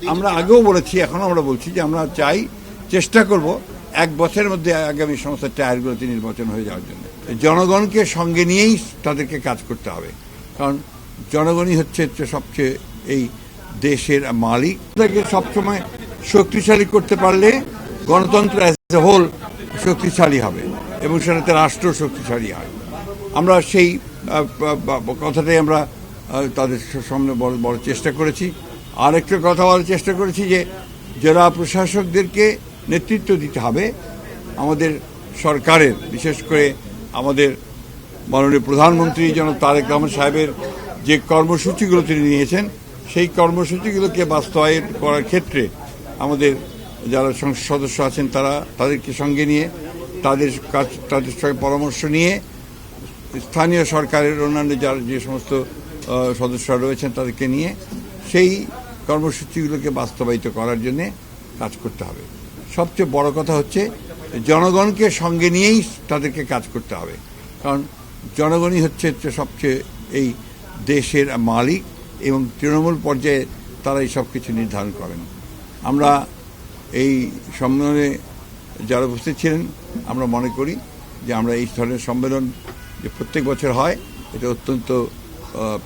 আমরা আগেও বলেছি, এখন আমরা বলছি যে আমরা চাই, চেষ্টা করব 1 বছরের মধ্যে আগামী সমস্ত টায়ারগুলোতে নির্বাচন হয়ে যাওয়ার জন্য। জনগণকে সঙ্গে নিয়েই তাদেরকে কাজ করতে হবে, কারণ জনগণই হচ্ছে সবচেয়ে এই দেশের মালিক। তাকে সবসময় শক্তিশালী করতে পারলে গণতন্ত্র অ্যাজ এ হোল শক্তিশালী হবে এবং সেটাতে রাষ্ট্র শক্তিশালী হয়। আমরা সেই কথাটাই আমরা তাদের সামনে বড় চেষ্টা করেছি। আর একটা কথা বলার চেষ্টা করেছি যে জেলা প্রশাসকদেরকে নেতৃত্ব দিতে হবে আমাদের সরকারের, বিশেষ করে আমাদের মাননীয় প্রধানমন্ত্রী জনাব তারেক রহমান সাহেবের যে কর্মসূচিগুলো তিনি নিয়েছেন, সেই কর্মসূচিগুলোকে বাস্তবায়ন করার ক্ষেত্রে আমাদের যারা সংসদ সদস্য আছেন তাদেরকে সঙ্গে নিয়ে তাদের সঙ্গে পরামর্শ নিয়ে স্থানীয় সরকারের অন্যান্য যারা যে সমস্ত সদস্যরা রয়েছেন তাদেরকে নিয়ে সেই কর্মসূচিগুলোকে বাস্তবায়িত করার জন্য কাজ করতে হবে। সবচেয়ে বড় কথা হচ্ছে জনগণকে সঙ্গে নিয়েই তাদেরকে কাজ করতে হবে, কারণ জনগণই হচ্ছে সবচেয়ে এই দেশের মালিক এবং তৃণমূল পর্যায়ে তারা এই সব কিছু নির্ধারণ করেন। আমরা এই সম্মেলনে যারা উপস্থিত ছিলেন, আমরা মনে করি যে আমরা এই ধরনের সম্মেলন যে প্রত্যেক বছর হয় এটা অত্যন্ত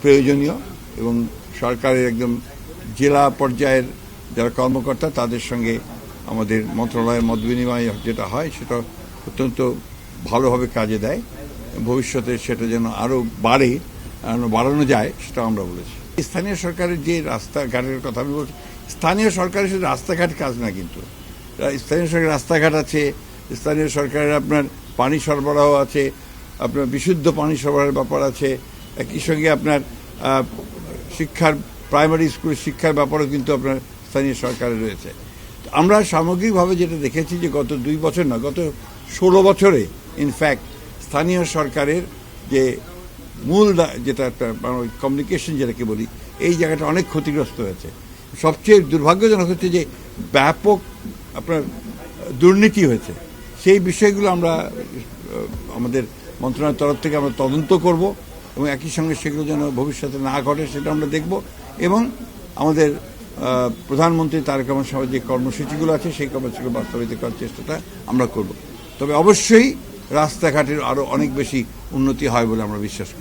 প্রয়োজনীয় এবং সরকারের একদম জেলা পর্যায়ের যারা কর্মকর্তা তাদের সঙ্গে আমাদের মন্ত্রণালয়ের মত বিনিময় যেটা হয় সেটা অত্যন্ত ভালোভাবে কাজে দেয়। ভবিষ্যতে সেটা যেন আরও বাড়ানো যায় সেটা আমরা বলেছি। স্থানীয় সরকারের যে রাস্তাঘাটের কথা আমি বলছি, স্থানীয় সরকারের শুধু রাস্তাঘাট কাজ না, কিন্তু স্থানীয় সরকারের রাস্তাঘাট আছে, স্থানীয় সরকারের আপনার পানি সরবরাহ আছে, আপনার বিশুদ্ধ পানি সরবরাহের ব্যাপার আছে, একই সঙ্গে আপনার শিক্ষার প্রাইমারি স্কুলের শিক্ষার ব্যাপারেও কিন্তু আপনার স্থানীয় সরকারে রয়েছে। আমরা সামগ্রিকভাবে যেটা দেখেছি যে গত 2 বছর না, গত 16 বছরে ইনফ্যাক্ট স্থানীয় সরকারের যে মূল যেটা একটা কমিউনিকেশন যেটাকে বলি, এই জায়গাটা অনেক ক্ষতিগ্রস্ত হয়েছে। সবচেয়ে দুর্ভাগ্যজনক হচ্ছে যে ব্যাপক আপনার দুর্নীতি হয়েছে। সেই বিষয়গুলো আমরা আমাদের মন্ত্রণালয়ের তরফ থেকে আমরা তদন্ত করব এবং একই সঙ্গে সেগুলো যেন ভবিষ্যতে না ঘটে সেটা আমরা দেখব এবং আমাদের প্রধানমন্ত্রী তারেক রহমান সাহেবের যে কর্মসূচিগুলো আছে সেই কর্মসূচিগুলো বাস্তবায়িত করার চেষ্টাটা আমরা করব। তবে অবশ্যই রাস্তাঘাটের আরও অনেক বেশি উন্নতি হয় বলে আমরা বিশ্বাস করি।